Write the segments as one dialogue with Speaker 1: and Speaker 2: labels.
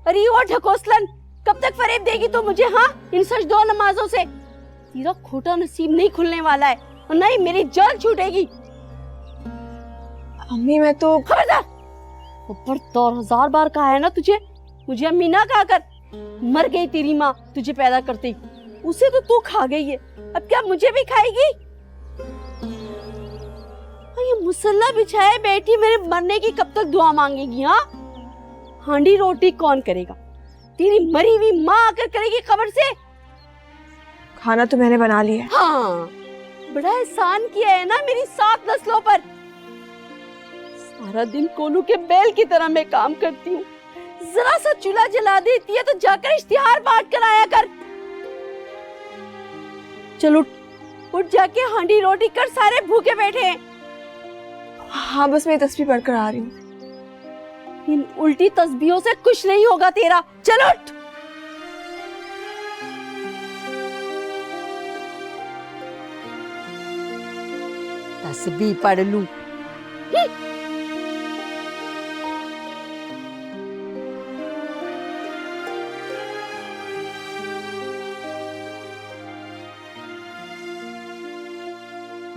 Speaker 1: अरे और ढकोसलन, कब तक फरेब देगी तू मुझे? हाँ, इन सच दो नमाजों से तेरा खोटा नसीब नहीं खुलने वाला है और नहीं मेरी जान छूटेगी।
Speaker 2: अम्मी मैं तो
Speaker 1: खबरदार, ऊपर 1000 बार कहा है ना तुझे मुझे अम्मी ना कहा कर। मर गई तेरी माँ तुझे पैदा करते ही, उसे तो तू खा गई है, अब क्या मुझे भी खाएगी? ये मुसल्ला बिछाए बैठी मेरे मरने की कब तक दुआ मांगेगी? हाँ, हांडी रोटी कौन करेगा? तेरी मरी हुई माँ आकर करेगी खबर से।
Speaker 2: खाना तो मैंने बना लिया।
Speaker 1: हाँ, बड़ा एहसान किया है ना मेरी 7 नस्लों पर। सारा दिन कोलू के बैल की तरह मैं काम करती हूँ, जरा सा चूल्हा जला देती है तो जाकर इश्तिहार बांट कर आया कर। चलो उठ जाके हांडी रोटी कर, सारे भूखे बैठे हैं।
Speaker 2: हाँ बस मैं तस्बीह पढ़कर आ रही हूँ।
Speaker 1: इन उल्टी तस्बीहों से कुछ नहीं होगा तेरा। चलो उठ। तस्बीह पढ़ लूं।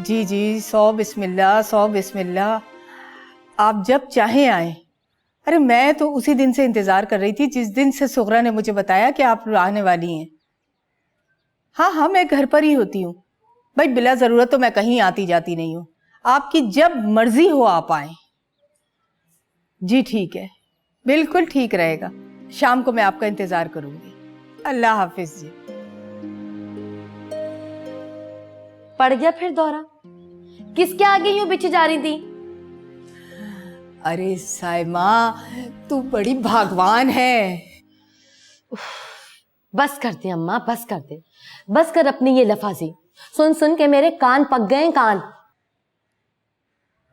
Speaker 3: जी जी, 100 बिस्मिल्लाह 100 बिस्मिल्लाह। आप जब चाहें आए। अरे मैं तो उसी दिन से इंतज़ार कर रही थी जिस दिन से सुगरा ने मुझे बताया कि आप आने वाली हैं। हाँ हाँ, मैं घर पर ही होती हूँ भाई, बिला ज़रूरत तो मैं कहीं आती जाती नहीं हूँ। आपकी जब मर्जी हो आप आए। जी ठीक है, बिल्कुल ठीक रहेगा। शाम को मैं आपका इंतज़ार करूँगी। अल्लाह हाफिज़ जी।
Speaker 4: पड़ गया फिर दौरा? किसके आगे यूं बिछी जा रही थी?
Speaker 3: अरे साइमा, तू बड़ी भागवान है।
Speaker 4: बस कर दे अम्मा, बस कर दे, बस कर अपनी ये लफाजी। सुन सुन के मेरे कान पक गए कान।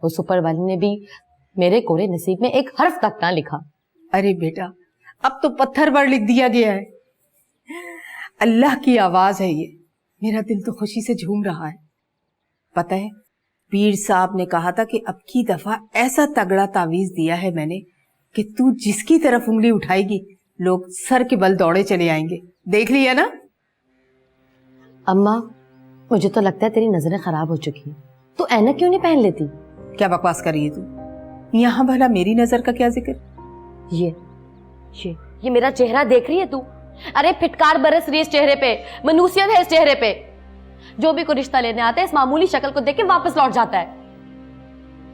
Speaker 4: उस ऊपर वाले ने भी मेरे कोरे नसीब में एक हर्फ तक ना लिखा।
Speaker 3: अरे बेटा, अब तो पत्थर पर लिख दिया गया है। अल्लाह की आवाज है ये। मेरा दिल तो खुशी से झूम रहा है। पता है, पीर साहब ने कहा था कि अब की दफा ऐसा तगड़ा तावीज दिया है मैंने कि तू जिसकी तरफ उंगली उठाएगी लोग सर के बल दौड़े चले आएंगे। देख लिया ना?
Speaker 4: अम्मा, मुझे तो लगता है तेरी नजरें खराब हो चुकी। तू ऐनक क्यों नहीं पहन लेती?
Speaker 3: क्या बकवास कर रही है तू? यहाँ भला मेरी नजर का क्या जिक्र?
Speaker 4: ये मेरा चेहरा देख रही है तू? अरे फिटकार बरस रही है इस चेहरे पे, मनूसियत है इस चेहरे पे। जो भी कोई रिश्ता लेने आता है इस मामूली शक्ल को देख के वापस लौट जाता है।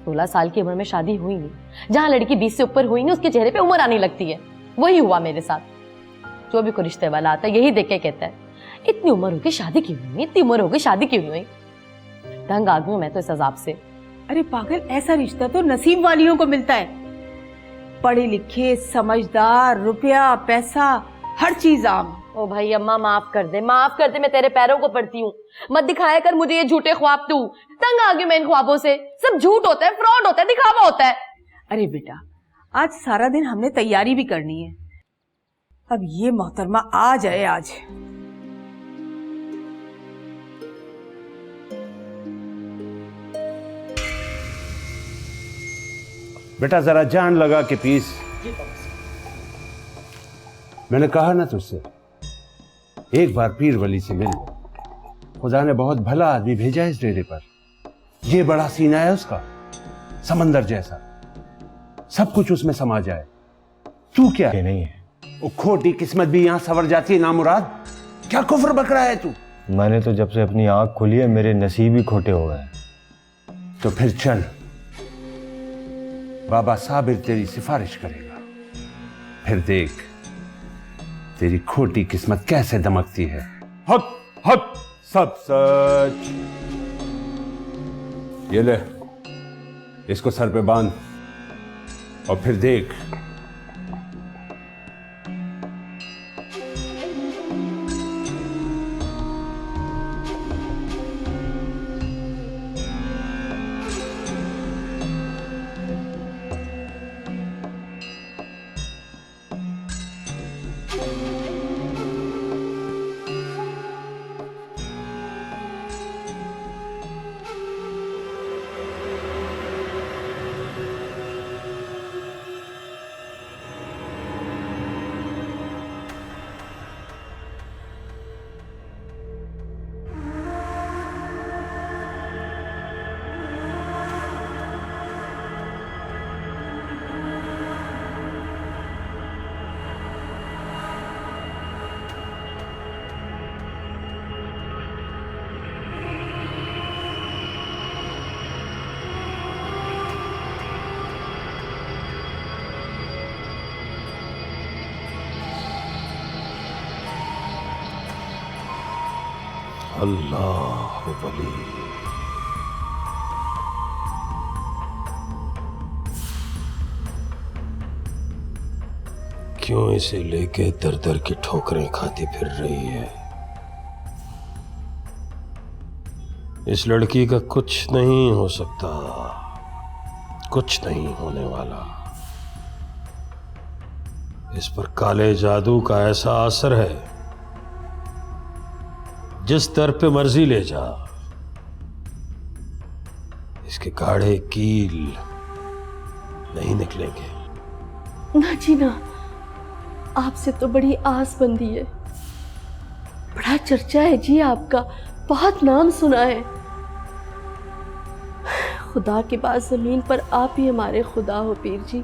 Speaker 4: 16 साल की उम्र में शादी हुई नहीं, जहां लड़की 20 से ऊपर हुई नहीं उसके चेहरे पे उम्र आने लगती है। वही हुआ मेरे साथ। जो भी कोई रिश्ते वाला आता है यही देख के कहता है इतनी उम्र होगी शादी क्यों नहीं हुई, इतनी उम्र होगी शादी क्यों नहीं हुई। तंग आ गई मैं तो इस अजाब से।
Speaker 3: अरे पागल, ऐसा रिश्ता तो नसीब वालियों को मिलता है। पढ़े लिखे, समझदार, रुपया पैसा हर चीज आम।
Speaker 4: ओ भाई अम्मा, माफ कर दे, माफ कर दे, मैं तेरे पैरों को पड़ती हूँ। मत दिखाया कर मुझे ये झूठे ख्वाब तू। तंग आ गई मैं इन ख्वाबों से। सब झूठ होता है, फ्रॉड होता है, दिखावा होता है।
Speaker 3: अरे बेटा, आज सारा दिन हमने तैयारी भी करनी है। अब ये मोहतरमा आ जाए आज।
Speaker 5: बेटा जरा जान लगा के पीस। मैंने कहा ना तुझसे, एक बार पीर वली से मिल। खुदा ने बहुत भला आदमी भेजा है इस डेरे पर। ये बड़ा सीना है उसका, समंदर जैसा, सब कुछ उसमें समा जाए। तू क्या है?
Speaker 6: नहीं है।
Speaker 5: वो खोटी किस्मत भी यहां सवर जाती है नामुराद। क्या कुफ्र बक रहा है तू?
Speaker 6: मैंने तो जब से अपनी आंख खोली है मेरे नसीब ही खोटे हो गए।
Speaker 5: तो फिर चल, बाबा साबिर तेरी सिफारिश करेगा। फिर देख तेरी खोटी किस्मत कैसे दमकती है। हक हक सब सच। ये ले, इसको सर पे बांध और फिर देख।
Speaker 7: अल्लाह वली। क्यों इसे लेके दर दर की ठोकरें खाती फिर रही है? इस लड़की का कुछ नहीं हो सकता, कुछ नहीं होने वाला। इस पर काले जादू का ऐसा असर है, जिस दर पे मर्जी ले जा, इसके गाढ़े कील नहीं निकलेंगे।
Speaker 1: ना जी ना, आपसे तो बड़ी आस बंधी है। बड़ा चर्चा है जी आपका, बहुत नाम सुना है। खुदा के बाद जमीन पर आप ही हमारे खुदा हो पीर जी।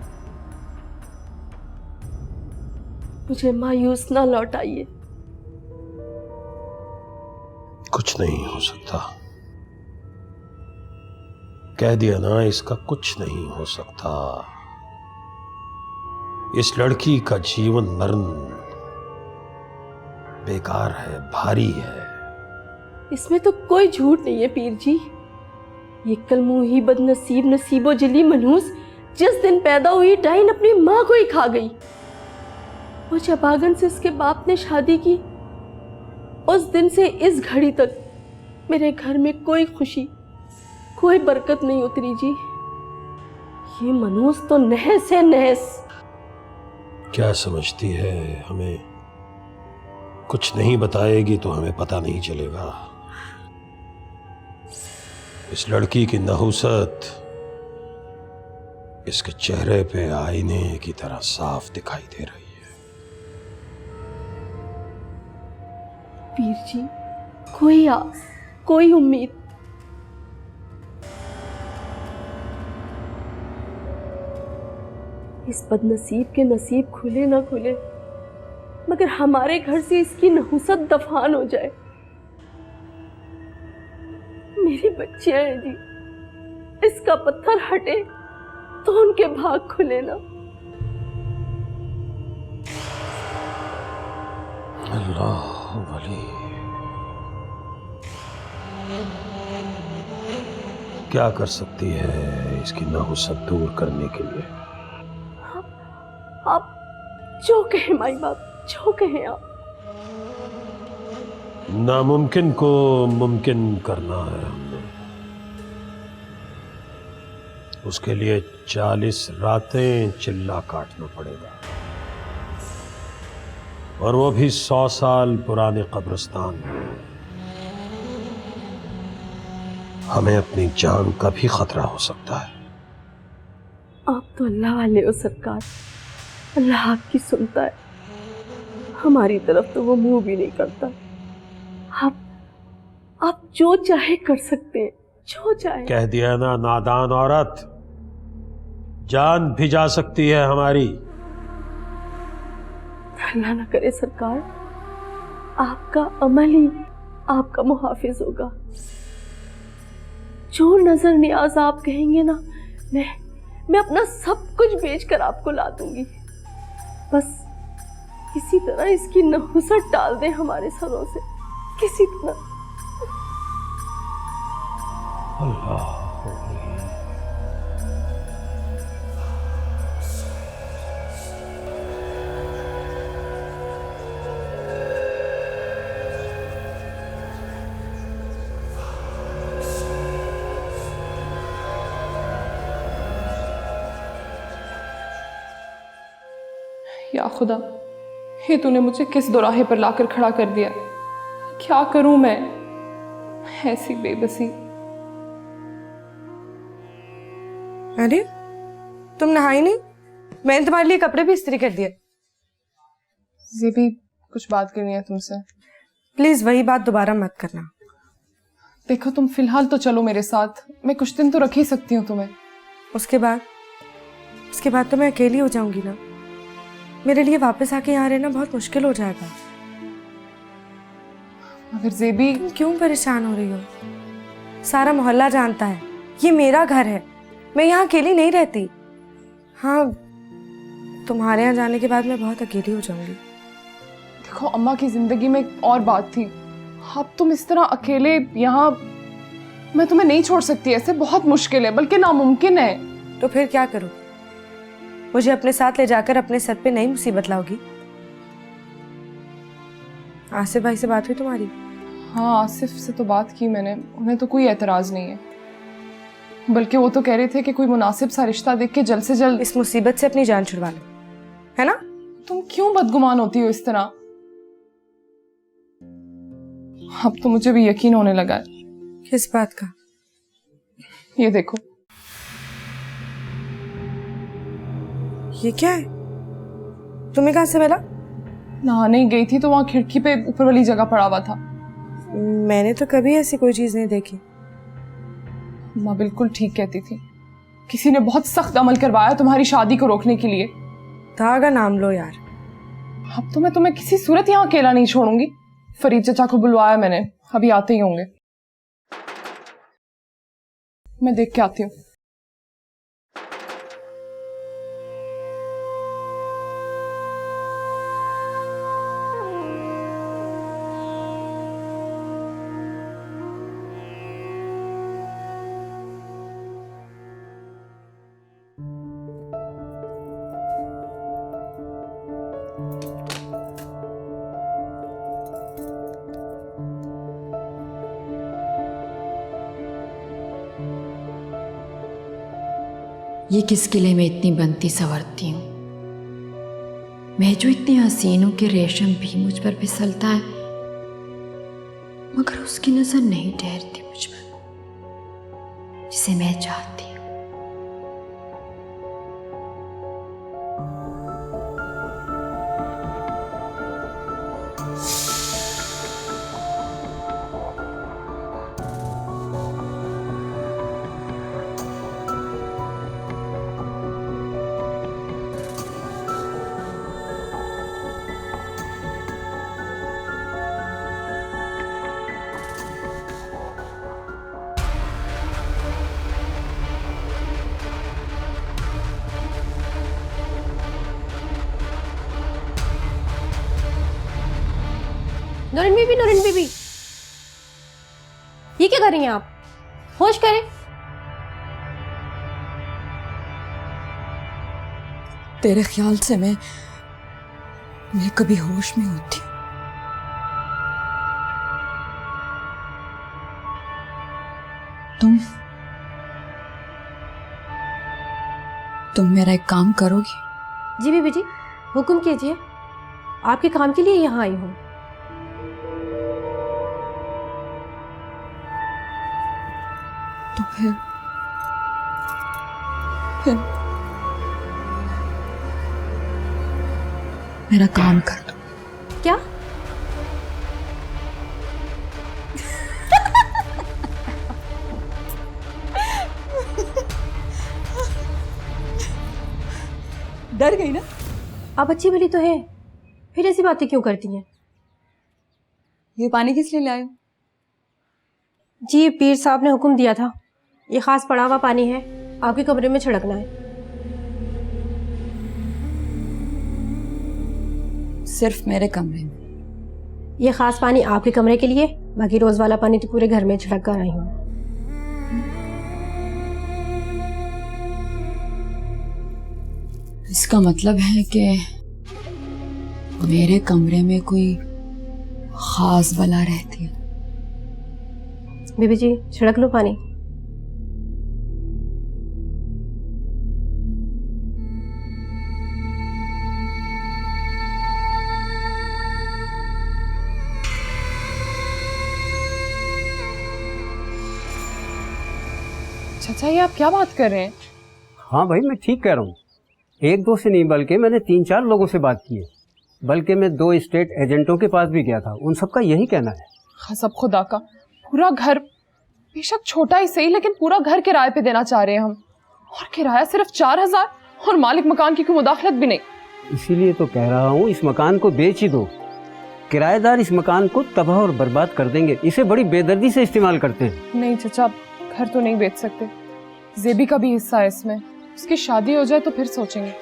Speaker 1: मुझे मायूस ना लौटाइए।
Speaker 7: कुछ नहीं हो सकता, कह दिया ना, इसका कुछ नहीं हो सकता। इस लड़की का जीवन मरण बेकार है, भारी है।
Speaker 1: इसमें तो कोई झूठ नहीं है पीर जी। ये कलमुही बदनसीब नसीबो जली मनहूस जिस दिन पैदा हुई, डाइन अपनी माँ को ही खा गई। वो जब आगन से उसके बाप ने शादी की, उस दिन से इस घड़ी तक मेरे घर में कोई खुशी, कोई बरकत नहीं उतरी जी। ये मनहूस तो नहस है, नहस।
Speaker 7: क्या समझती है हमें? कुछ नहीं बताएगी तो हमें पता नहीं चलेगा। इस लड़की की नहुसत इसके चेहरे पे आईने की तरह साफ दिखाई दे रही है।
Speaker 1: पीर जी, कोई आस, कोई उम्मीद। इस बदनसीब के नसीब खुले ना खुले, मगर हमारे घर से इसकी नहुसत दफान हो जाए। मेरी बच्चियां हैं जी, इसका पत्थर हटे तो उनके भाग खुले ना।
Speaker 7: अल्लाह वली। क्या कर सकती है इसकी नहुसत दूर करने के लिए?
Speaker 1: आप जो कहें माई बाप, जो कहें आप।
Speaker 7: नामुमकिन को मुमकिन करना है हमने। उसके लिए 40 रातें चिल्ला काटना पड़ेगा, और वो भी 100 साल पुराने कब्रिस्तान में। हमें अपनी जान का भी खतरा हो सकता है।
Speaker 1: आप तो अल्लाह वाले हो सरकार, अल्लाह आपकी सुनता है। हमारी तरफ तो वो मुंह भी नहीं करता। आप जो चाहे कर सकते हैं, जो चाहे।
Speaker 7: कह दिया ना नादान औरत, जान भी जा सकती है हमारी।
Speaker 1: अल्लाह ना करे सरकार, आपका अमल ही आपका मुहाफिज होगा। जो नजर नियाज आप कहेंगे ना, मैं अपना सब कुछ बेचकर आपको ला दूंगी। बस किसी तरह इसकी नहुसत डाल दे हमारे सरों से, किसी तरह।
Speaker 7: अल्लाह
Speaker 2: या खुदा, ये तूने मुझे किस दोराहे पर लाकर खड़ा कर दिया। क्या करूं मैं? ऐसी बेबसी।
Speaker 8: अरे तुम नहाई नहीं? मैंने तुम्हारे लिए कपड़े भी इस्त्री कर दिए।
Speaker 2: ज़ेबी, कुछ बात करनी है तुमसे।
Speaker 8: प्लीज वही बात दोबारा मत करना।
Speaker 2: देखो, तुम फिलहाल तो चलो मेरे साथ, मैं कुछ दिन तो रख ही सकती हूँ तुम्हें।
Speaker 8: उसके बाद तो मैं अकेली हो जाऊंगी ना। मेरे लिए वापस आके यहाँ रहना बहुत मुश्किल हो जाएगा।
Speaker 2: मगर ज़ेबी,
Speaker 8: तुम क्यों परेशान हो रही हो? सारा मोहल्ला जानता है ये मेरा घर है, मैं यहाँ अकेली नहीं रहती। हाँ, तुम्हारे यहाँ जाने के बाद मैं बहुत अकेली हो जाऊंगी।
Speaker 2: देखो, अम्मा की जिंदगी में एक और बात थी, अब तुम इस तरह अकेले यहाँ, मैं तुम्हें नहीं छोड़ सकती ऐसे, बहुत मुश्किल है बल्कि नामुमकिन है।
Speaker 8: तो फिर क्या करूं? मुझे अपने साथ ले जाकर अपने सर पे नई मुसीबत लाओगी? आसिफ भाई से बात हुई तुम्हारी?
Speaker 2: हाँ, आसिफ से तो बात की मैंने, उन्हें तो कोई एतराज नहीं है, बल्कि वो तो कह रहे थे कि कोई मुनासिब सा रिश्ता देख के जल्द से जल्द
Speaker 8: इस मुसीबत से अपनी जान छुड़वा लो, है ना?
Speaker 2: तुम क्यों बदगुमान होती हो इस तरह? अब तो मुझे भी यकीन होने लगा है।
Speaker 8: किस बात का?
Speaker 2: ये देखो।
Speaker 8: ये क्या है? तुम्हें कहां से मिला?
Speaker 2: नहाने गई थी तो वहां खिड़की पे ऊपर वाली जगह पड़ा हुआ था।
Speaker 8: मैंने तो कभी ऐसी कोई चीज नहीं देखी।
Speaker 2: माँ बिल्कुल ठीक कहती थी, किसी ने बहुत सख्त अमल करवाया तुम्हारी शादी को रोकने के लिए।
Speaker 8: धागा नाम लो यार।
Speaker 2: अब तो मैं तुम्हें किसी सूरत यहाँ अकेला नहीं छोड़ूंगी। फरीद चाचा को बुलवाया मैंने, अभी आते ही होंगे, मैं देख के आती हूँ।
Speaker 9: ये किस किले में इतनी बनती संवरती हूँ, मैं जो इतने हसीनों के रेशम भी मुझ पर फिसलता है, मगर उसकी नजर नहीं ठहरती मुझ पर जिसे मैं चाहती हूँ।
Speaker 4: नूरिन बीबी, ये क्या कर रही हैं आप? होश करें।
Speaker 9: तेरे ख्याल से मैं कभी होश में होती हूँ? तुम मेरा एक काम करोगी?
Speaker 4: जी बीबी जी, हुक्म कीजिए, आपके काम के लिए यहाँ आई हूँ।
Speaker 9: तो फिर मेरा काम कर दो।
Speaker 4: क्या?
Speaker 9: डर गई ना?
Speaker 4: आप अच्छी भली तो है, फिर ऐसी बातें क्यों करती हैं?
Speaker 9: ये पानी किस लिए लाए हो?
Speaker 4: जी पीर साहब ने हुक्म दिया था, ये खास पड़ा हुआ पानी है, आपके कमरे में छिड़कना है।
Speaker 9: सिर्फ मेरे कमरे में?
Speaker 4: ये खास पानी आपके कमरे के लिए, बाकी रोज वाला पानी तो पूरे घर में छिड़क कर आई हूँ।
Speaker 9: इसका मतलब है कि मेरे कमरे में कोई खास बला रहती है।
Speaker 4: बीबी जी छिड़क लो पानी।
Speaker 2: चाचा ये आप क्या बात कर रहे हैं?
Speaker 10: हाँ भाई मैं ठीक कह रहा हूँ, एक दो से नहीं बल्कि मैंने 3-4 लोगों से बात की है, बल्कि मैं 2 स्टेट एजेंटों के पास भी गया था, उन सबका यही कहना है।
Speaker 2: कसम खुदा का, पूरा घर, बेशक छोटा ही सही लेकिन पूरा घर किराए पे देना चाह रहे हैं हम, और किराया सिर्फ 4000, और मालिक मकान की कोई मुदाखलत भी नहीं।
Speaker 10: इसीलिए तो कह रहा हूँ इस मकान को बेच ही दो, किराएदार इस मकान को तबाह और बर्बाद कर देंगे, इसे बड़ी बेदर्दी से इस्तेमाल करते हैं।
Speaker 2: नहीं चाचा, घर तो नहीं बेच सकते, जेबी का भी हिस्सा है इसमें, उसकी शादी हो जाए तो फिर सोचेंगे।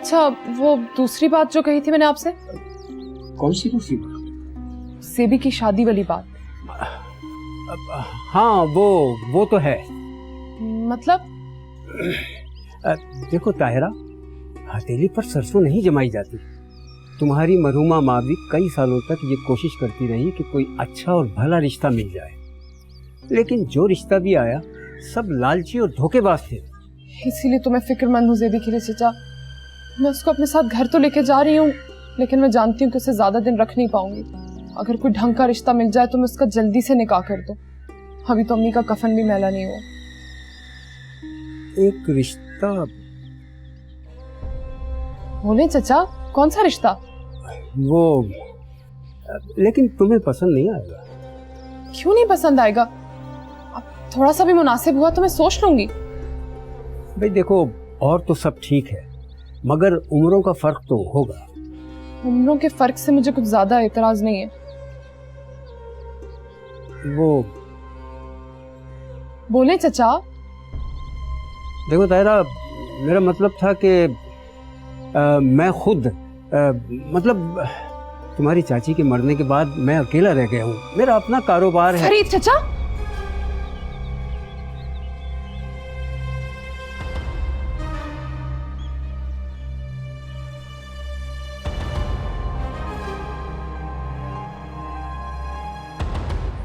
Speaker 2: अच्छा, वो दूसरी बात जो कही थी मैंने आपसे,
Speaker 10: कौन सी दूसरी बात?
Speaker 2: सेबी की शादी वाली बात।
Speaker 10: हाँ, वो तो है।
Speaker 2: मतलब?
Speaker 10: देखो ताहिरा, हथेली पर सरसों नहीं जमाई जाती। तुम्हारी मरहुमा माँ भी कई सालों तक ये कोशिश करती रही कि कोई अच्छा और भला रिश्ता मिल जाए, लेकिन जो रिश्ता भी आया सब लालची और धोखेबाज थे।
Speaker 2: इसीलिए तो मैं फिक्रमंद हूँ जेबी के लिए चचा। मैं उसको अपने साथ घर तो लेके जा रही हूँ, लेकिन मैं जानती हूँ कि उसे ज्यादा दिन रख नहीं पाऊंगी। अगर कोई ढंग का रिश्ता मिल जाए तो मैं उसका जल्दी से निकाह कर दूँ। अभी तो अम्मी का कफन भी मैला नहीं हुआ।
Speaker 10: एक रिश्ता?
Speaker 2: बोले चचा, कौन सा रिश्ता?
Speaker 10: वो, लेकिन तुम्हें पसंद नहीं आएगा।
Speaker 2: क्यों नहीं पसंद आएगा? अब थोड़ा सा भी मुनासिब हुआ तो मैं सोच लूंगी।
Speaker 10: भाई देखो, और तो सब ठीक है, मगर उम्रों का फर्क तो होगा।
Speaker 2: उम्रों के फर्क से मुझे कुछ ज्यादा एतराज नहीं है।
Speaker 10: वो,
Speaker 2: बोले चचा।
Speaker 10: देखो ताहिरा, मेरा मतलब था कि मैं खुद मतलब तुम्हारी चाची के मरने के बाद मैं अकेला रह गया हूँ। मेरा अपना कारोबार है।
Speaker 2: फरीद चचा,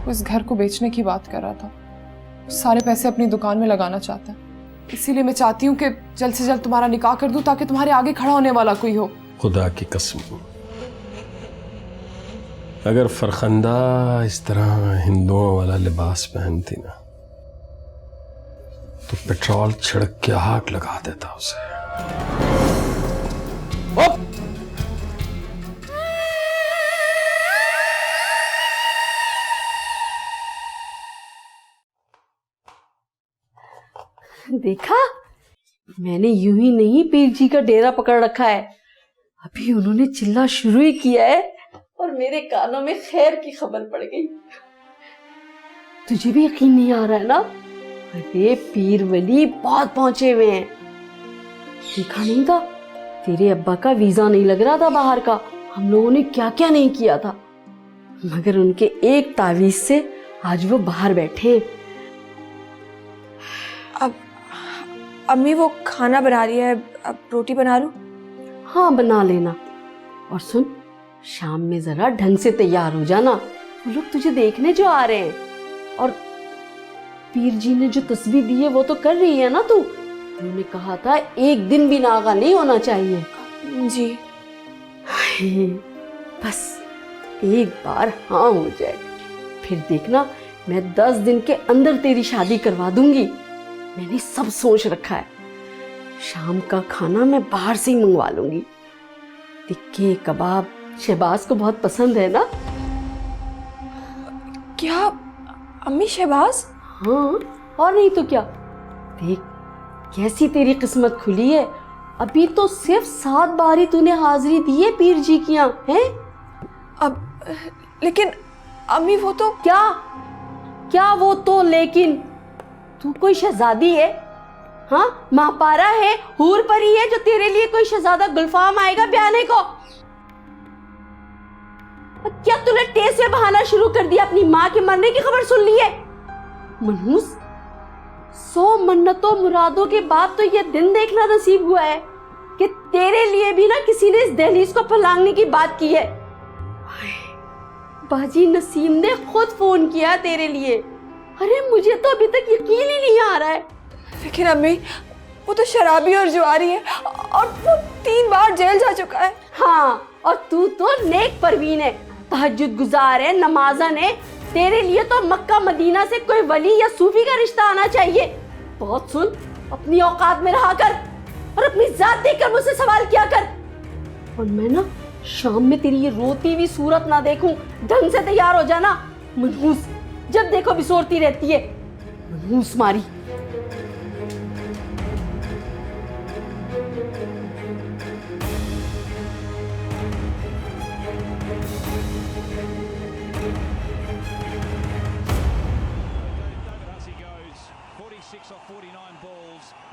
Speaker 2: वो इस घर को बेचने की बात कर रहा था। सारे पैसे अपनी दुकान में लगाना चाहता है। इसीलिए मैं चाहती हूँ कि जल्द से जल्द तुम्हारा निकाह कर दूं, ताकि तुम्हारे आगे खड़ा होने वाला कोई हो।
Speaker 7: खुदा की कसम, अगर फरखंदा इस तरह हिंदुओं वाला लिबास पहनती ना, तो पेट्रोल छिड़क के आग लगा देता उसे।
Speaker 1: देखा, मैंने यूं ही नहीं पीर जी का डेरा पकड़ रखा है। अभी उन्होंने चिल्ला शुरू ही किया है और मेरे कानों में खैर की खबर पड़ गई। तुझे भी यकीन नहीं आ रहा है ना? अरे पीर वली बहुत पहुंचे हुए हैं। देखा नहीं था, तेरे अब्बा का वीजा नहीं लग रहा था बाहर का। हम लोगों ने क्या क्या नहीं किया था, मगर उनके एक तावीज से आज वो बाहर बैठे।
Speaker 8: अब अम्मी वो खाना बना रही है, अब रोटी बना लूं?
Speaker 1: हाँ बना लेना। और सुन, शाम में जरा ढंग से तैयार हो जाना, वो लोग तुझे देखने जो आ रहे हैं। और पीर जी ने जो तस्बीह दी है वो तो कर रही है ना तू? उन्होंने कहा था एक दिन भी नागा नहीं होना चाहिए।
Speaker 8: जी।
Speaker 1: बस एक बार हाँ हो जाए, फिर देखना मैं 10 दिन के अंदर तेरी शादी करवा दूंगी। मैंने सब सोच रखा है। शाम का खाना मैं बाहर से ही मंगवा लूंगी। टिक्के कबाब शहबाज को बहुत पसंद है ना?
Speaker 8: क्या अम्मी शहबाज?
Speaker 1: हाँ, और नहीं तो क्या। देख कैसी तेरी किस्मत खुली है। अभी तो सिर्फ 7 बार ही तूने हाजिरी दी है पीर जी की यहाँ, हैं?
Speaker 8: अब लेकिन अम्मी वो तो
Speaker 1: क्या वो तो लेकिन? तू कोई शहजादी है? हाँ, महापारा है, हूर परी है जो तेरे लिए कोई शहजादा गुलफाम आएगा ब्याने को? क्या तूने टेस्ट से बहाना शुरू कर दिया? अपनी माँ के मरने की खबर सुन ली है? मनहूस, 100 मन्नतों मुरादों के बाद तो ये दिन देखना नसीब हुआ है कि तेरे लिए भी ना किसी ने इस दहलीज को फलांगने की बात की है। बाजी नसीम ने खुद फोन किया तेरे लिए। अरे मुझे तो अभी तक यकीन ही नहीं आ रहा है।
Speaker 8: लेकिन अम्मी वो तो शराबी और जुआरी है और वो 3 बार जेल जा चुका है।
Speaker 1: हाँ, और तू तो नेक परवीन है, तहज्जुद गुजार है, नमाज़न है। तेरे लिए तो मक्का मदीना से कोई वली या सूफी का रिश्ता आना चाहिए। बहुत सुन, अपनी औकात में रहा कर और अपनी जात देखकर मुझसे सवाल किया कर। और मैं ना शाम में तेरी ये रोती हुई सूरत ना देखूं। ढंग से तैयार हो जाना। मनहूस, जब देखो बिसोरती रहती है, मनहूस मारी।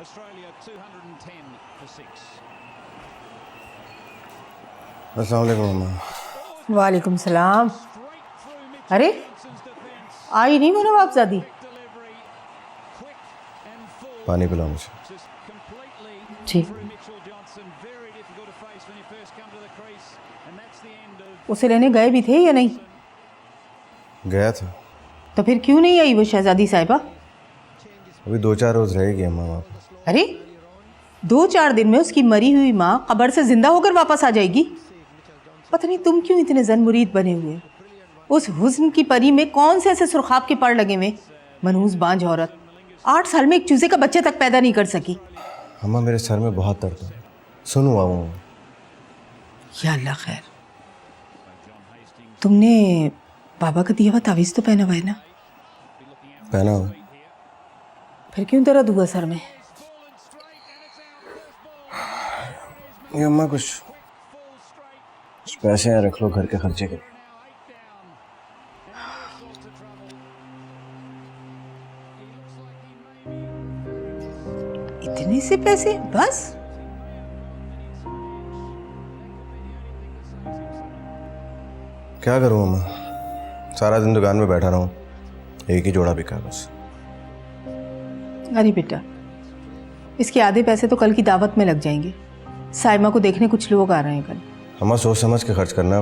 Speaker 11: Australia 210 for 6.
Speaker 6: अस्सलाम वालेकुम अम्मा।
Speaker 3: वालेकुम सलाम। अरे आई नहीं मेरा बापजादी?
Speaker 6: पानी पिलाओ मुझे।
Speaker 4: जी।
Speaker 3: उसे लेने गए भी थे या नहीं?
Speaker 6: गया था।
Speaker 3: तो फिर क्यों नहीं आई वो शहजादी साहिबा?
Speaker 6: अभी 2-4 रोज रहेगी अम्मा वहाँ पर।
Speaker 3: अरे 2-4 दिन में उसकी मरी हुई माँ कब्र से जिंदा होकर वापस आ जाएगी। पता नहीं तुम क्यों इतने जन मुरीद बने हुए। उस हुस्न की परी में कौन से ऐसे सुरखाब के पड़ लगे हुए। मनहूस बांझ औरत 8 साल में एक चूजे का बच्चे तक पैदा नहीं कर सकी।
Speaker 6: अम्मा मेरे सर में बहुत दर्द है, सुनो आऊँ।
Speaker 3: या अल्लाह खैर। तुमने बाबा का दिया हुआ तावीज़ तो पहना हुआ है ना?
Speaker 6: पहना हो।
Speaker 3: फिर क्यों दर्द हुआ सर में?
Speaker 6: ये अम्मा कुछ पैसे यहाँ रख लो घर के खर्चे के।
Speaker 3: इतने से पैसे बस?
Speaker 6: क्या करूँ अम्मा, सारा दिन दुकान में बैठा रहूँ, एक ही जोड़ा बिका बस।
Speaker 3: अरे बेटा, इसके आधे पैसे तो कल की दावत में लग जाएंगे। साइमा को देखने कुछ लोग आ रहे हैं कल।
Speaker 6: अम्मा सोच समझ के खर्च करना,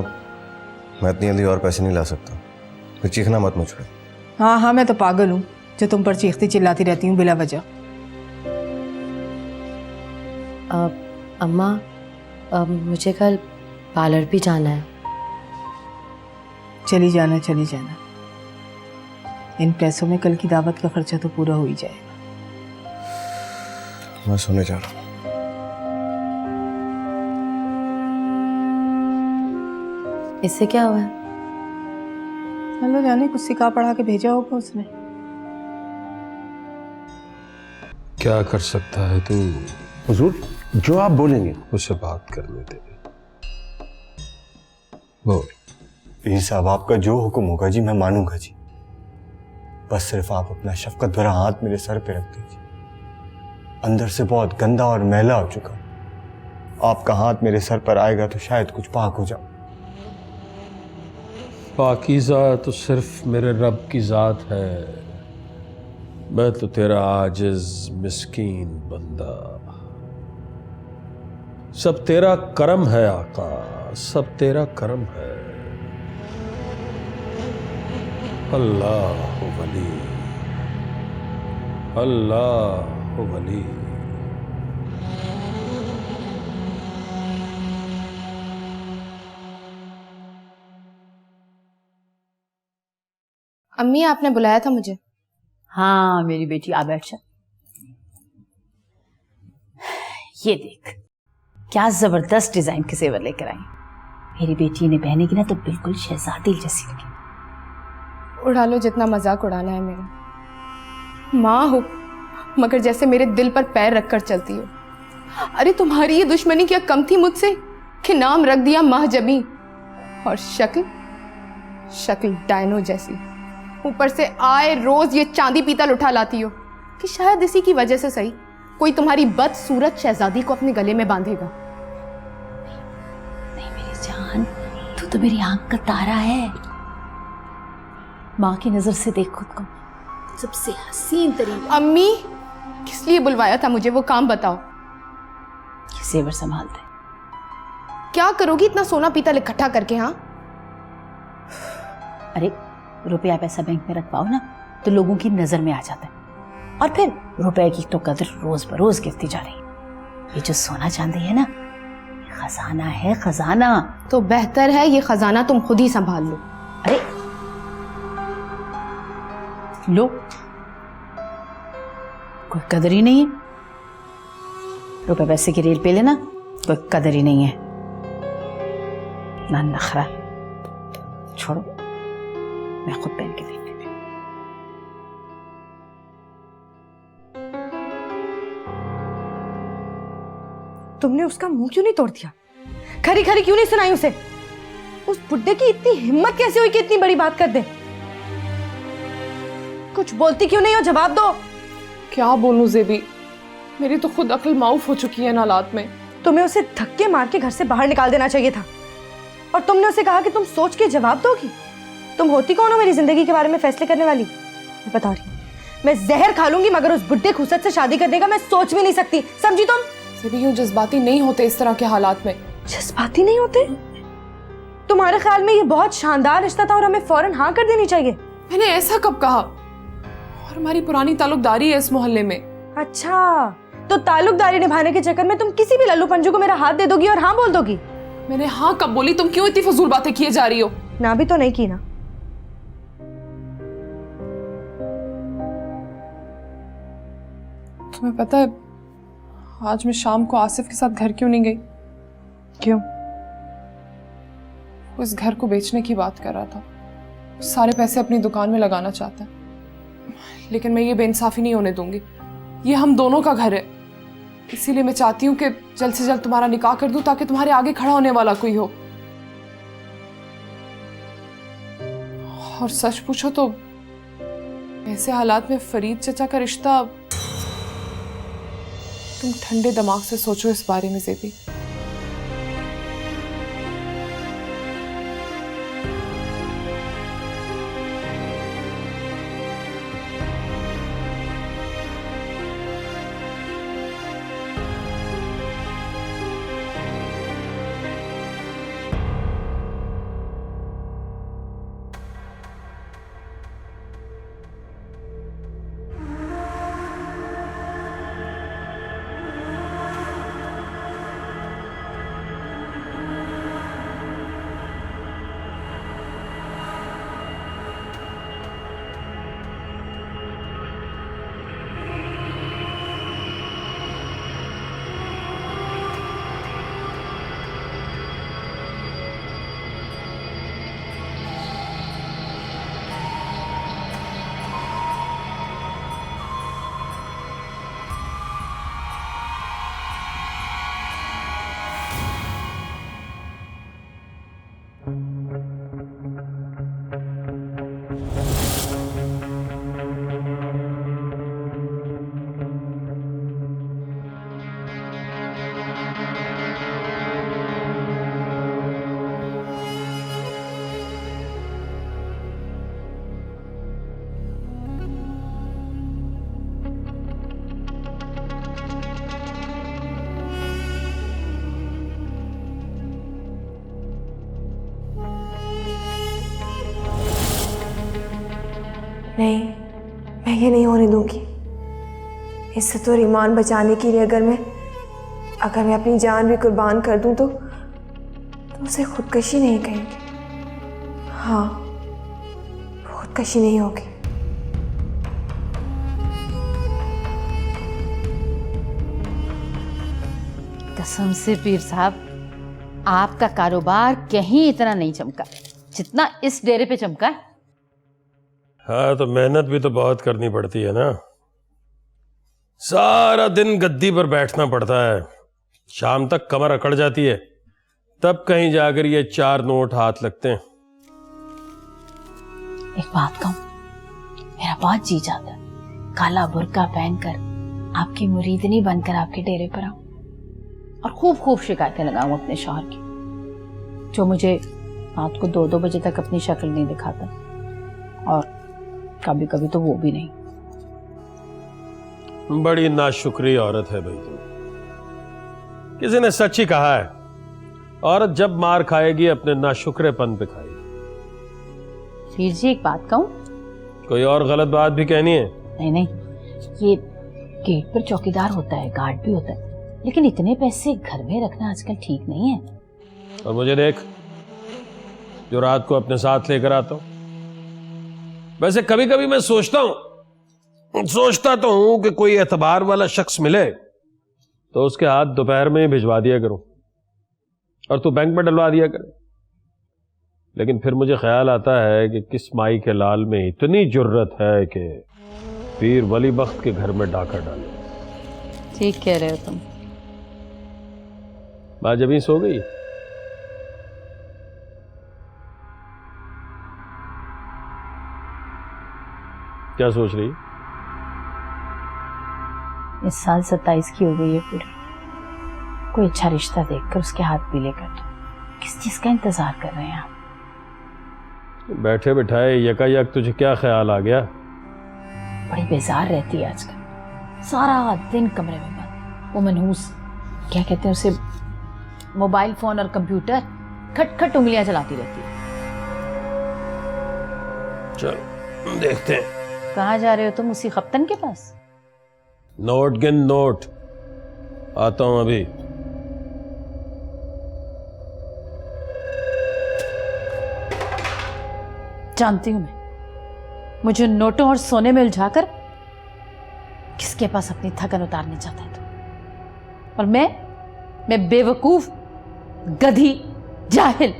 Speaker 6: मैं इतनी जल्दी और पैसे नहीं ला सकता। फिर चीखना मत मुझ पे।
Speaker 3: हाँ हाँ, मैं तो पागल हूँ जो तुम पर चीखती चिल्लाती रहती हूँ बिला वजह।
Speaker 4: अम्मा, मुझे कल पार्लर भी जाना है।
Speaker 3: चली जाना चली जाना, इन पैसों में कल की दावत का खर्चा तो पूरा हो ही जाएगा।
Speaker 6: मैं सोने जा रहा हूँ।
Speaker 4: इससे क्या हुआ है?
Speaker 3: चलो जाने, कुछ सिखा पढ़ा के भेजा होगा उसने।
Speaker 7: क्या कर सकता है तू?
Speaker 5: हुजूर जो आप बोलेंगे।
Speaker 7: उसे बात करने दे। बोल।
Speaker 6: पीर साहब आपका जो हुक्म होगा जी मैं मानूंगा जी। बस सिर्फ आप अपना शफकत भरा हाथ मेरे सर पे रख दीजिए। अंदर से बहुत गंदा और मैला हो चुका। आपका हाथ मेरे सर पर आएगा तो शायद कुछ पाक हो जाऊं।
Speaker 7: पाकीज़ा तो सिर्फ मेरे रब की ज़ात है। मैं तो तेरा आजिज मिस्कीन बंदा। सब तेरा करम है आका, सब तेरा करम है। अल्लाह वली, अल्लाह वली।
Speaker 2: अम्मी आपने बुलाया था मुझे?
Speaker 1: हाँ मेरी बेटी, आ बैठ जा। ये देख क्या जबरदस्त डिजाइन के जेवर लेकर आई। मेरी बेटी ने पहनेगी ना तो बिल्कुल शहजादी जैसी लगी।
Speaker 2: उड़ा लो जितना मजाक उड़ाना है मेरा। माँ हो मगर जैसे मेरे दिल पर पैर रखकर चलती हो। अरे तुम्हारी ये दुश्मनी क्या कम थी मुझसे कि नाम रख दिया महजबी, और शक्ल शक्ल डायनो जैसी। ऊपर से आए रोज ये चांदी पीतल उठा लाती हो कि शायद इसी की वजह से सही कोई तुम्हारी बदसूरत शहजादी को अपने गले में बांधेगा।
Speaker 1: नहीं मेरी जान, तू तो मेरी आंख का तारा है। माँ की नजर से देख खुद को, सबसे हसीन तरीन।
Speaker 2: अम्मी किस लिए बुलवाया था मुझे, वो काम बताओ।
Speaker 1: ये जेवर संभाल दे।
Speaker 2: क्या करोगी इतना सोना पीतल इकट्ठा करके? हाँ
Speaker 1: अरे रुपया पैसा बैंक में रखवाओ ना तो लोगों की नजर में आ जाता है, और फिर रुपए की तो कदर रोज बरोज गिरती जा रही है। ये जो सोना चांदी है ना, खजाना है, खजाना।
Speaker 2: तो बेहतर है ये खजाना तुम खुद ही संभाल लो।
Speaker 1: अरे लो, कोई कदर ही नहीं है। रुपए पैसे की रेल पे लेना, कोई कदर ही नहीं है। ना नखरा, छोड़ो, मैं खुद पहन के देखती हूँ।
Speaker 8: तुमने उसका मुंह क्यों नहीं तोड़ दिया? खरी खरी क्यों नहीं सुनाई उसे? उस बुड्ढे की इतनी हिम्मत कैसे हुई कि इतनी बड़ी बात कर दे? कुछ बोलती क्यों नहीं हो? जवाब दो।
Speaker 2: क्या बोलूं ज़ेबी, मेरी तो खुद अक्ल माऊफ हो चुकी है इन हालात में।
Speaker 8: तुम्हें उसे धक्के मार के घर से बाहर निकाल देना चाहिए था। और तुमने उसे कहा कि तुम सोच के जवाब दोगी। तुम होती कौन हो मेरी जिंदगी के बारे में फैसले करने वाली? मैं बता रही हूँ, मैं जहर खा लूंगी मगर उस बुड्ढे खुसत से शादी करने का मैं सोच भी नहीं सकती, समझी तुम?
Speaker 2: सेबी यूं जज्बाती नहीं होते इस तरह के हालात में।
Speaker 8: जज्बाती नहीं होते? तुम्हारे ख्याल में ये बहुत शानदार रिश्ता था और हमें फौरन हाँ कर देनी चाहिए?
Speaker 2: मैंने ऐसा कब कहा? और हमारी पुरानी ताल्लुकदारी है इस मोहल्ले में।
Speaker 8: अच्छा, तो ताल्लुकदारी निभाने के चक्कर में तुम किसी भी लल्लू पंजू को मेरा हाथ दे दोगी और हाँ बोल दोगी?
Speaker 2: मैंने हाँ कब बोली? तुम क्यों इतनी फजूल बातें किए जा रही हो?
Speaker 8: ना भी तो नहीं की ना।
Speaker 2: तुम्हें पता है आज मैं शाम को आसिफ के साथ घर क्यों नहीं गई?
Speaker 8: क्यों?
Speaker 2: वो इस घर को बेचने की बात कर रहा था। सारे पैसे अपनी दुकान में लगाना चाहता है, लेकिन मैं ये बेइंसाफी नहीं होने दूंगी। ये हम दोनों का घर है, इसीलिए मैं चाहती हूँ कि जल्द से जल्द तुम्हारा निकाह कर दूं ताकि तुम्हारे आगे खड़ा होने वाला कोई हो। और सच पूछो तो ऐसे हालात में फरीद चचा का रिश्ता, तुम ठंडे दिमाग से सोचो इस बारे में ज़ेबी।
Speaker 8: नहीं, मैं ये नहीं होने दूंगी। इज्जत और ईमान बचाने के लिए अगर मैं अपनी जान भी कुर्बान कर दूं तो उसे खुदकशी नहीं कहेंगे। हाँ, खुदकशी नहीं होगी।
Speaker 11: कसम से पीर साहब, आपका कारोबार कहीं इतना नहीं चमका जितना इस डेरे पे चमका है।
Speaker 7: हाँ, तो मेहनत भी तो बहुत करनी पड़ती है ना। सारा दिन गद्दी पर बैठना पड़ता है, शाम तक कमर अकड़ जाती है, तब कहीं जाकर ये 4 नोट हाथ लगते हैं।
Speaker 11: एक बात कहूं, मेरा बहुत जी जाता है काला बुर्का पहनकर आपकी मुरीदनी बनकर आपके डेरे पर आऊं और खूब खूब शिकायतें लगाऊं अपने शौहर की, जो मुझे रात को 2-2 बजे तक अपनी शक्ल नहीं दिखाता, और कभी कभी तो वो भी नहीं।
Speaker 7: बड़ी नाशुक्री औरत है भाई तुम। किसी ने सच ही कहा है, औरत जब मार खाएगी अपने नाशुक्रेपन पे खाएगी।
Speaker 11: फिर जी एक बात कहूं?
Speaker 7: कोई और गलत बात भी कहनी है?
Speaker 11: नहीं नहीं, ये गेट पर चौकीदार होता है, गार्ड भी होता है, लेकिन इतने पैसे घर में रखना आजकल ठीक नहीं है।
Speaker 7: और मुझे देख, जो रात को अपने साथ लेकर आता हूं। वैसे कभी कभी मैं सोचता तो हूं कि कोई एतबार वाला शख्स मिले तो उसके हाथ दोपहर में ही भिजवा दिया करूं और तू बैंक में डलवा दिया करे। लेकिन फिर मुझे ख्याल आता है कि किस माई के लाल में इतनी जुर्रत है कि पीर वली बख्त के घर में डाका डाले।
Speaker 11: ठीक कह रहे हो तुम।
Speaker 7: बात जब ही सो गई? क्या सोच रही?
Speaker 11: इस साल 27 की हो गई है पूरी। कोई अच्छा रिश्ता देखकर उसके हाथ पीले कर दो, किस चीज का इंतजार कर रहे हैं आप?
Speaker 7: बैठे बिठाए यकायक तुझे क्या ख्याल आ गया?
Speaker 11: बड़ी बेजार रहती है आजकल, सारा दिन कमरे में बंद। वो मनहूस क्या कहते हैं उसे, मोबाइल फोन और कंप्यूटर, खटखट उंगलियां चलाती रहती है।
Speaker 7: चल देखते हैं।
Speaker 11: कहाँ जा रहे हो तुम? उसी खप्तन के पास?
Speaker 7: नोट गिन नोट, आता हूं अभी।
Speaker 11: जानती हूं मैं, मुझे नोटों और सोने में उलझाकर किसके पास अपनी थकन उतारनी चाहता है तू? और मैं बेवकूफ, गधी, जाहिल।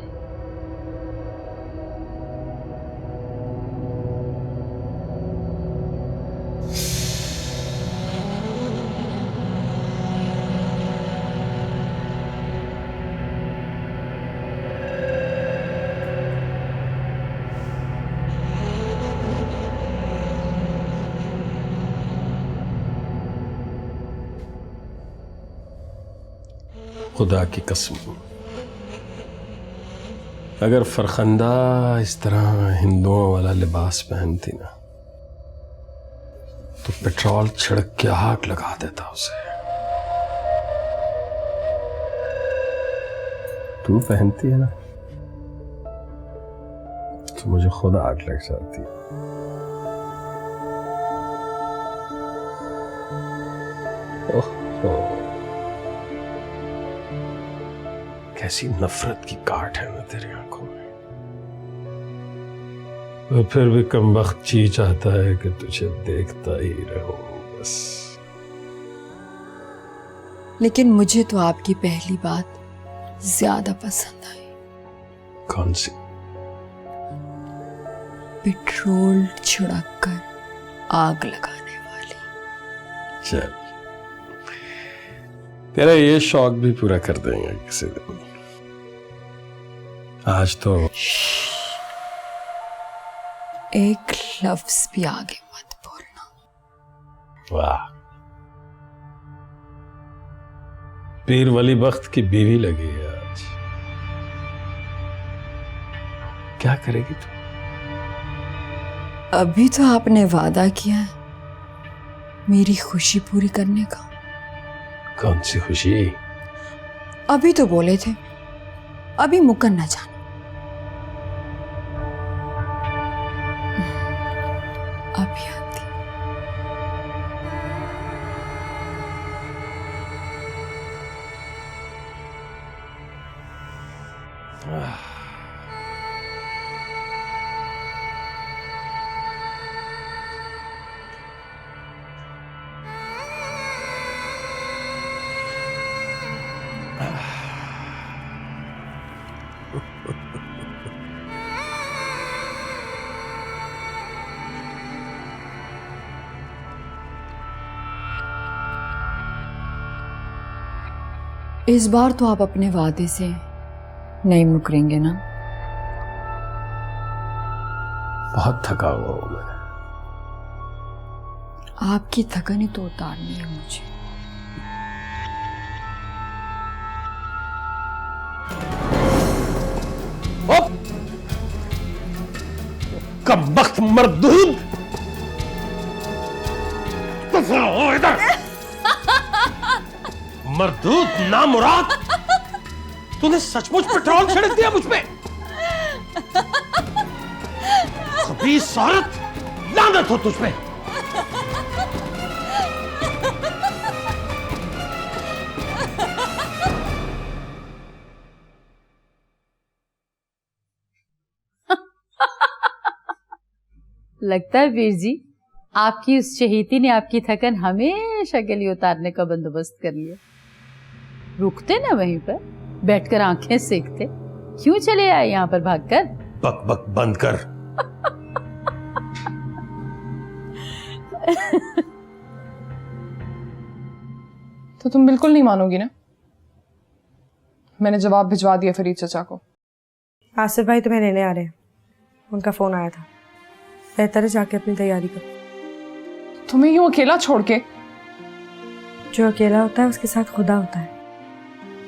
Speaker 7: खुदा की कसम, अगर फरखंदा इस तरह हिंदुओं वाला लिबास पहनती ना तो पेट्रोल छिड़क के आग लगा देता उसे। तू पहनती है ना तो मुझे खुद आग लग जाती है। ओह, कैसी नफरत की काट है ना तेरी आंखों में। और फिर भी कमबख्त जी चाहता है कि तुझे देखता ही रहूं बस।
Speaker 9: लेकिन मुझे तो आपकी पहली बात ज्यादा पसंद आई।
Speaker 7: कौन सी?
Speaker 9: पेट्रोल छिड़क कर आग लगाने वाली।
Speaker 7: चल, तेरा ये शौक भी पूरा कर देंगे किसी दिन। आज तो
Speaker 9: एक लफ्ज भी आगे मत बोलना।
Speaker 7: वाह, पीर वली बख्त की बीवी लगी है आज। क्या करेगी तू?
Speaker 9: अभी तो आपने वादा किया है मेरी खुशी पूरी करने का।
Speaker 7: कौन सी खुशी?
Speaker 9: अभी तो बोले थे, अभी मुकर ना जाना। अभी आती। इस बार तो आप अपने वादे से नहीं मुकरेंगे ना?
Speaker 7: बहुत थका हुआ हूं मैं।
Speaker 9: आपकी थकन ही तो उतारनी है मुझे।
Speaker 7: कमबख्त मर्दूद, इधर मर्दूद नामुराद, तूने सचमुच पेट्रोल छिड़क दिया मुझ पे। खबीस औरत, लानत हो तुझ पे।
Speaker 11: लगता है वीर जी, आपकी उस शहीदी ने आपकी थकन हमेशा के लिए उतारने का बंदोबस्त कर लिया। रुकते ना वहीं पर, बैठकर आंखें सेकते। क्यों चले आए यहाँ पर भागकर?
Speaker 7: बक बक बंद कर।
Speaker 2: तो तुम बिल्कुल नहीं मानोगी ना? मैंने जवाब भिजवा दिया फरीद चचा को।
Speaker 8: आसिफ भाई तुम्हें लेने आ रहे हैं, उनका फोन आया था। बेहतर है जाके अपनी तैयारी करो।
Speaker 2: तुम्हें यूं अकेला छोड़ के?
Speaker 8: जो अकेला होता है उसके साथ खुदा होता है,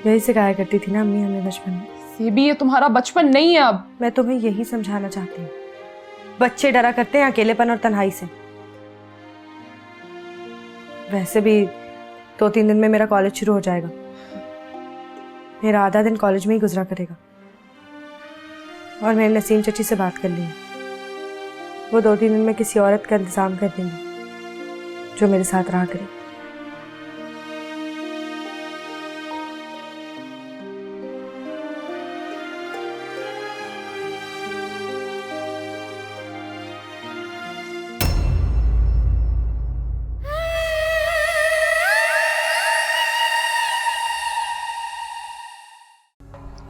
Speaker 8: यही सिखाया करती थी ना अम्मी हमें बचपन में।
Speaker 2: सेबी, ये तुम्हारा बचपन नहीं है अब।
Speaker 12: मैं तुम्हें यही समझाना चाहती हूँ, बच्चे डरा करते हैं अकेलेपन और तन्हाई से। वैसे भी 2-3 दिन में मेरा कॉलेज शुरू हो जाएगा। मेरा आधा दिन कॉलेज में ही गुजरा करेगा। और मैंने नसीम चची से बात कर ली है, वो 2-3 दिन में किसी औरत का इंतजाम कर देंगे जो मेरे साथ रहा करे।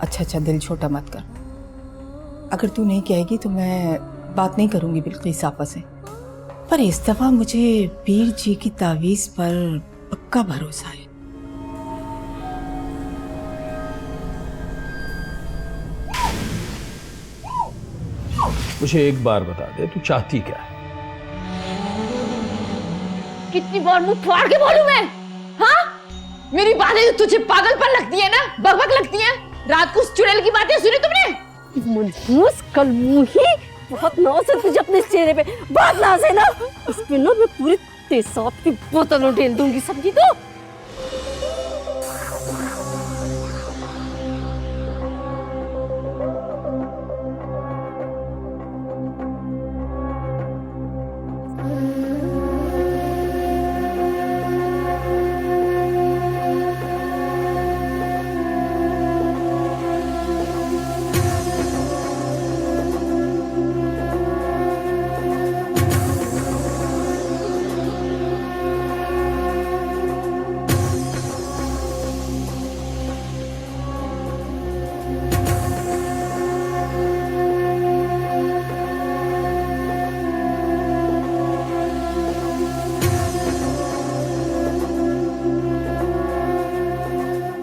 Speaker 3: अच्छा, दिल छोटा मत कर। अगर तू नहीं कहेगी तो मैं बात नहीं करूंगी बिल्किस आपा से। पर इस दफा मुझे पीर जी की तावीज पर पक्का भरोसा है।
Speaker 7: मुझे एक बार बता दे, तू चाहती क्या है?
Speaker 11: कितनी बार मुंह फाड़ के बोलूं मैं? हाँ, मेरी बातें तुझे पागलपन लगती है ना, बकबक लगती है। रात को उस चुड़ैल की बातें सुनी तुमने?
Speaker 1: मनहूस कलमुही, बहुत नाज है तुझे अपने चेहरे पे, बहुत नाज है ना। इस पे ना मैं पूरी तेजाब की बोतल उठेल दूंगी, समझी तो?